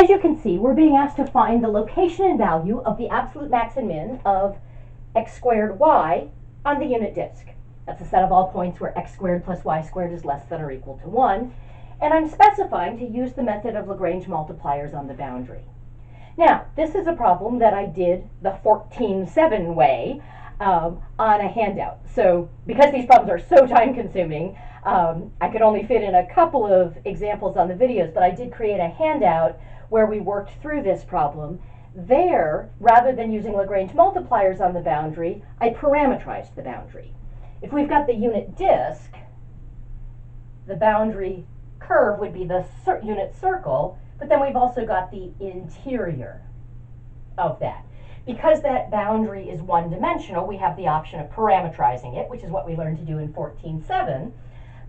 As you can see, we're being asked to find the location and value of the absolute max and min of x squared y on the unit disk. That's a set of all points where x squared plus y squared is less than or equal to 1. And I'm specifying to use the method of Lagrange multipliers on the boundary. Now, this is a problem that I did the 14-7 way on a handout. So because these problems are so time-consuming, I could only fit in a couple of examples on the videos, but I did create a handout where we worked through this problem. There, rather than using Lagrange multipliers on the boundary, I parameterized the boundary. If we've got the unit disk, the boundary curve would be the unit circle, but then we've also got the interior of that. Because that boundary is one-dimensional, we have the option of parameterizing it, which is what we learned to do in 14-7.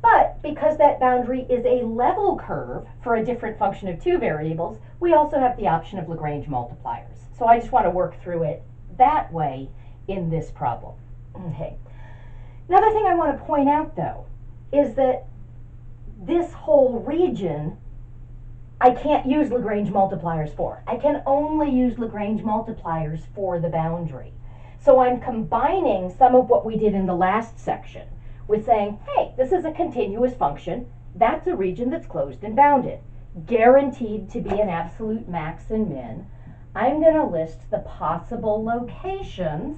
But because that boundary is a level curve for a different function of two variables, we also have the option of Lagrange multipliers. So I just want to work through it that way in this problem. Okay. Another thing I want to point out, though, is that this whole region I can't use Lagrange multipliers for. I can only use Lagrange multipliers for the boundary. So I'm combining some of what we did in the last section with saying, hey, this is a continuous function. That's a region that's closed and bounded, guaranteed to be an absolute max and min. I'm going to list the possible locations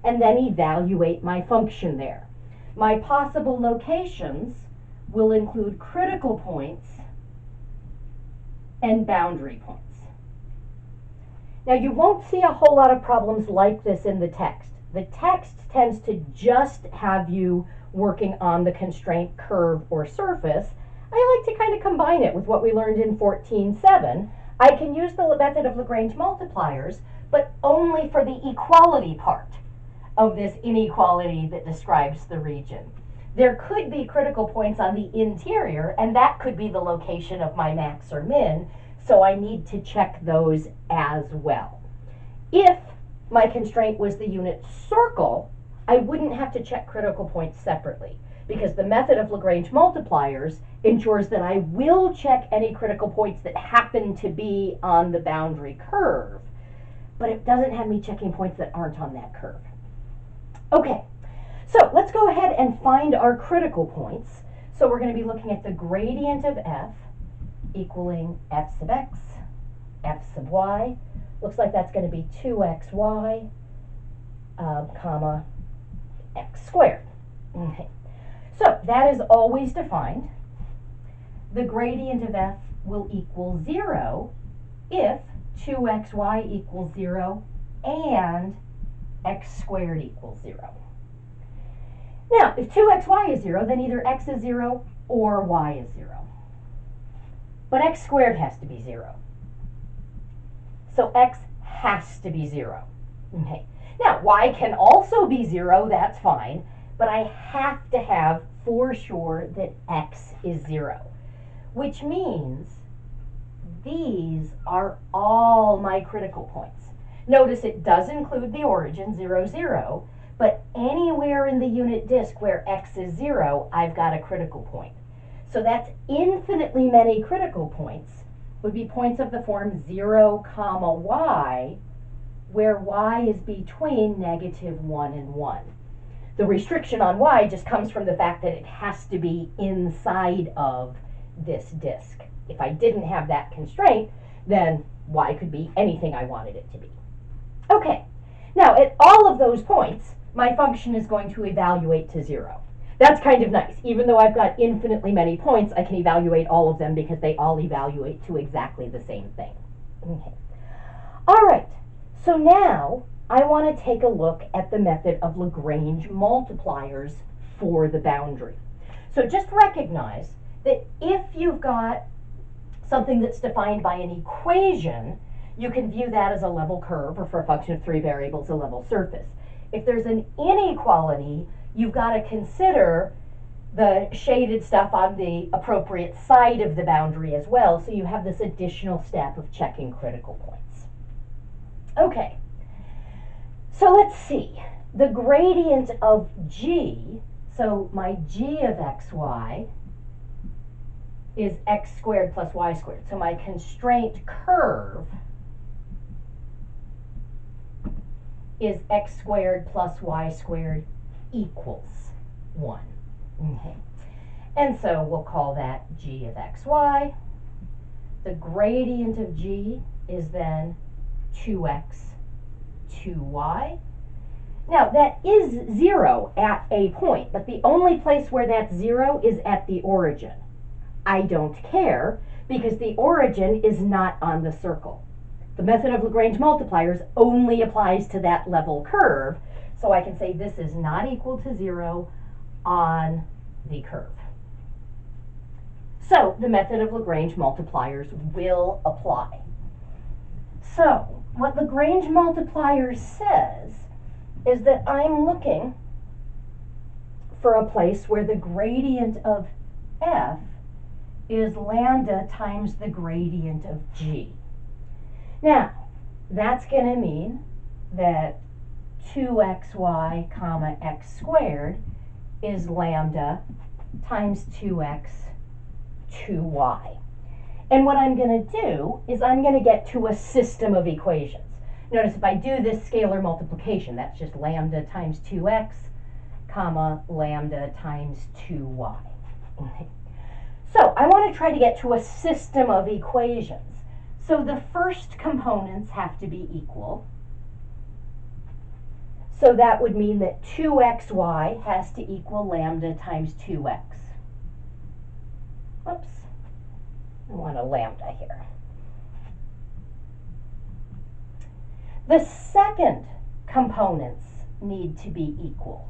and then evaluate my function there. My possible locations will include critical points and boundary points. Now, you won't see a whole lot of problems like this in the text. The text tends to just have you working on the constraint curve or surface. I like to kind of combine it with what we learned in 14-7. I can use the method of Lagrange multipliers, but only for the equality part of this inequality that describes the region. There could be critical points on the interior, and that could be the location of my max or min, so I need to check those as well. If my constraint was the unit circle, I wouldn't have to check critical points separately, because the method of Lagrange multipliers ensures that I will check any critical points that happen to be on the boundary curve, but it doesn't have me checking points that aren't on that curve. Okay, so let's go ahead and find our critical points. So we're going to be looking at the gradient of f equaling f sub x, f sub y. Looks like that's going to be 2xy, comma, x squared. Okay. So that is always defined. The gradient of f will equal 0 if 2xy equals 0 and x squared equals 0. Now, if 2xy is 0, then either x is 0 or y is 0. But x squared has to be 0. So x has to be 0. Okay. Now, y can also be 0, that's fine, but I have to have for sure that x is 0, which means these are all my critical points. Notice it does include the origin, 0, 0, but anywhere in the unit disk where x is 0, I've got a critical point. So that's infinitely many critical points would be points of the form 0, comma, y, where y is between -1 and 1. The restriction on y just comes from the fact that it has to be inside of this disk. If I didn't have that constraint, then y could be anything I wanted it to be. Okay, now at all of those points, my function is going to evaluate to 0. That's kind of nice. Even though I've got infinitely many points, I can evaluate all of them because they all evaluate to exactly the same thing. Okay. All right, so now I want to take a look at the method of Lagrange multipliers for the boundary. So just recognize that if you've got something that's defined by an equation, you can view that as a level curve, or for a function of three variables, a level surface. If there's an inequality, you've got to consider the shaded stuff on the appropriate side of the boundary as well, so you have this additional step of checking critical points. Okay, so let's see. The gradient of g, so my g of xy is x squared plus y squared. So my constraint curve is x squared plus y squared equals 1. Okay. And so we'll call that g of xy. The gradient of g is then 2x, 2y. Now, that is 0 at a point, but the only place where that's 0 is at the origin. I don't care, because the origin is not on the circle. The method of Lagrange multipliers only applies to that level curve, so I can say this is not equal to 0 on the curve. So, the method of Lagrange multipliers will apply. So, what Lagrange multipliers says is that I'm looking for a place where the gradient of f is lambda times the gradient of g. Now, that's going to mean that 2xy comma x squared is lambda times 2x, 2y. And what I'm going to do is I'm going to get to a system of equations. Notice if I do this scalar multiplication, that's just lambda times 2x, comma, lambda times 2y. Okay. So I want to try to get to a system of equations. So the first components have to be equal. So that would mean that 2xy has to equal lambda times 2x. Oops, I want a lambda here. The second components need to be equal.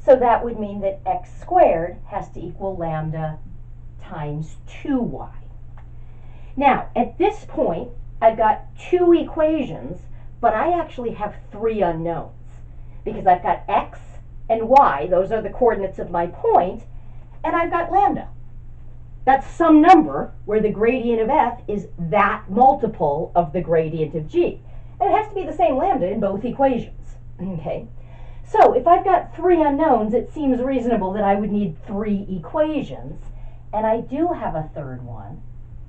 So that would mean that x squared has to equal lambda times 2y. Now, at this point, I've got two equations, but I actually have three unknowns, because I've got x and y, those are the coordinates of my point, and I've got lambda. That's some number where the gradient of f is that multiple of the gradient of g. And it has to be the same lambda in both equations. Okay. So if I've got three unknowns, it seems reasonable that I would need three equations. And I do have a third one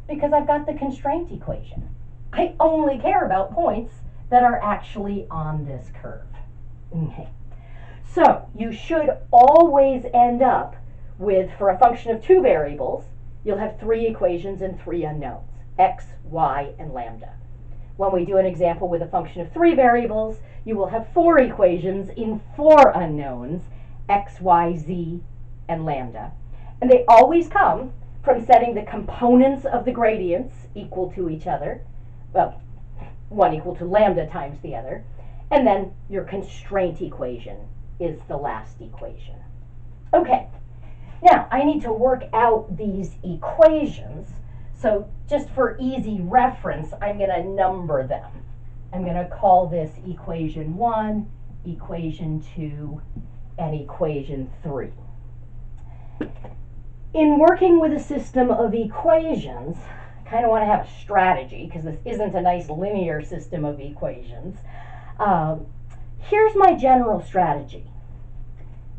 because I've got the constraint equation. I only care about points that are actually on this curve. Okay. So you should always end up with, for a function of two variables, you'll have three equations and three unknowns, x, y, and lambda. When we do an example with a function of three variables, you will have four equations in four unknowns, x, y, z, and lambda. And they always come from setting the components of the gradients equal to each other. Well, one equal to lambda times the other. And then your constraint equation is the last equation. Okay. Now, I need to work out these equations, so just for easy reference, I'm going to number them. I'm going to call this equation 1, equation 2, and equation 3. In working with a system of equations, I kind of want to have a strategy, because this isn't a nice linear system of equations. Here's my general strategy.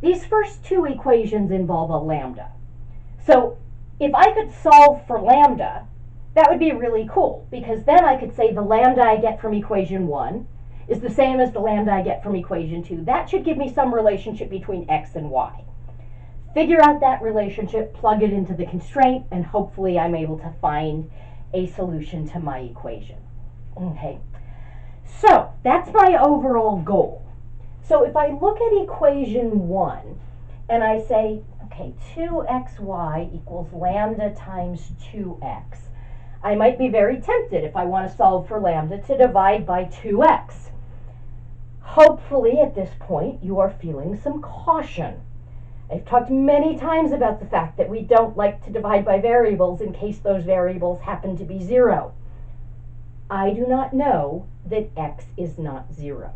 These first two equations involve a lambda. So if I could solve for lambda, that would be really cool, because then I could say the lambda I get from equation 1 is the same as the lambda I get from equation 2. That should give me some relationship between x and y. Figure out that relationship, plug it into the constraint, and hopefully I'm able to find a solution to my equation. Okay, so that's my overall goal. So if I look at equation 1 and I say, okay, 2xy equals lambda times 2x, I might be very tempted, if I want to solve for lambda, to divide by 2x. Hopefully at this point you are feeling some caution. I've talked many times about the fact that we don't like to divide by variables in case those variables happen to be 0. I do not know that x is not 0.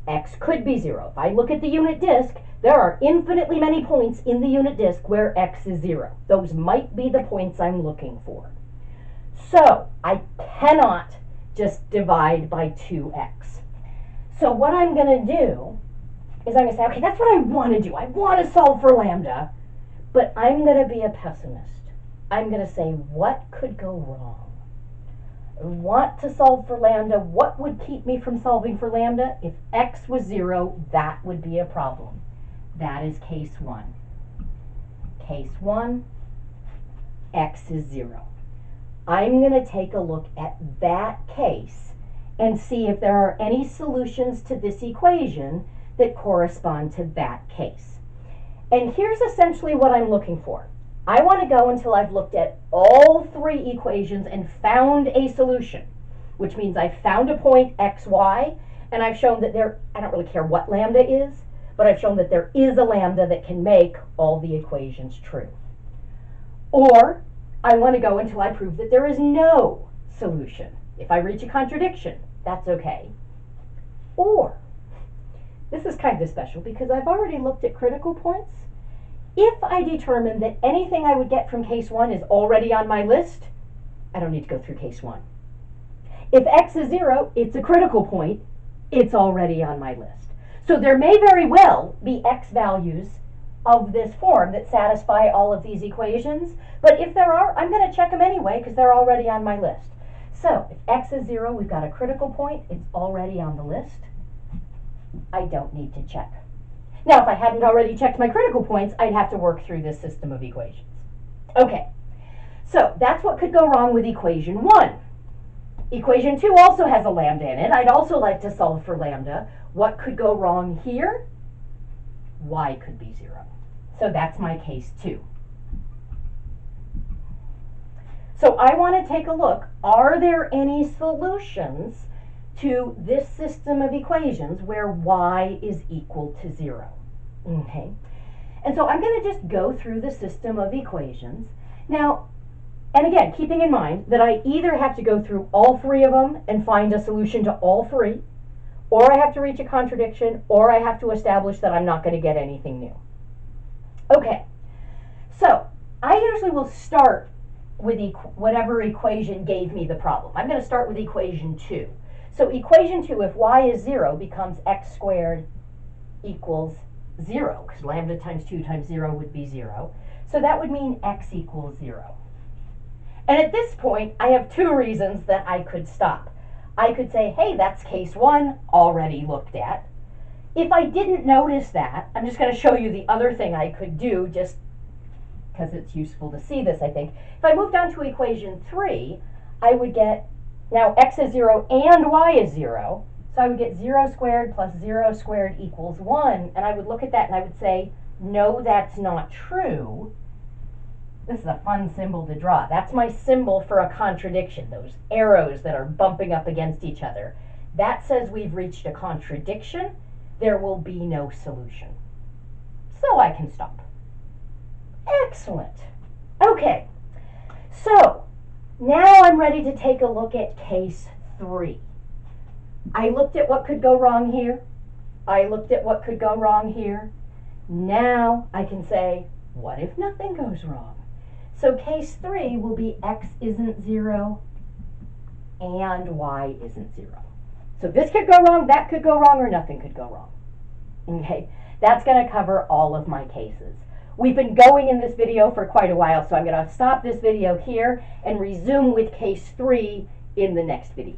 X could be 0. If I look at the unit disk, there are infinitely many points in the unit disk where x is 0. Those might be the points I'm looking for. So I cannot just divide by 2x. So what I'm going to do is I'm going to say, okay, that's what I want to do. I want to solve for lambda, But I'm going to be a pessimist. I'm going to say, what could go wrong? I want to solve for lambda. What would keep me from solving for lambda? If x was 0, that would be a problem. That is case 1. Case 1, x is 0. I'm going to take a look at that case and see if there are any solutions to this equation that correspond to that case. And here's essentially what I'm looking for. I want to go until I've looked at all 3 equations and found a solution, which means I've found a point x, y, and I've shown that I don't really care what lambda is, but I've shown that there is a lambda that can make all the equations true. Or I want to go until I prove that there is no solution. If I reach a contradiction, that's okay. Or, this is kind of special because I've already looked at critical points. If I determine that anything I would get from case 1 is already on my list, I don't need to go through case 1. If x is 0, it's a critical point, it's already on my list. So there may very well be x values of this form that satisfy all of these equations, but if there are, I'm going to check them anyway because they're already on my list. So if x is 0, we've got a critical point, it's already on the list. I don't need to check. Now, if I hadn't already checked my critical points, I'd have to work through this system of equations. Okay, so that's what could go wrong with equation 1. Equation 2 also has a lambda in it. I'd also like to solve for lambda. What could go wrong here? Y could be 0. So that's my case 2. So I want to take a look. Are there any solutions to this system of equations where y is equal to 0? Okay. And so I'm going to just go through the system of equations. Now, and again, keeping in mind that I either have to go through all 3 of them and find a solution to all 3, or I have to reach a contradiction, or I have to establish that I'm not going to get anything new. Okay, so I usually will start with whatever equation gave me the problem. I'm going to start with equation 2. So equation 2, if y is 0, becomes x squared equals 0, because lambda times 2 times 0 would be 0. So that would mean x equals 0. And at this point, I have 2 reasons that I could stop. I could say, hey, that's case 1, already looked at. If I didn't notice that, I'm just going to show you the other thing I could do, just because it's useful to see this, I think. If I moved on to equation 3, I would get, now x is 0 and y is 0, so I would get 0 squared plus 0 squared equals 1, and I would look at that and I would say, no, that's not true. This is a fun symbol to draw. That's my symbol for a contradiction, those arrows that are bumping up against each other. That says we've reached a contradiction. There will be no solution. So I can stop. Excellent. Okay, so now I'm ready to take a look at case 3. I looked at what could go wrong here. I looked at what could go wrong here. Now I can say, what if nothing goes wrong? So case 3 will be x isn't 0 and y isn't 0. So this could go wrong, that could go wrong, or nothing could go wrong. Okay, that's going to cover all of my cases. We've been going in this video for quite a while, so I'm going to stop this video here and resume with case 3 in the next video.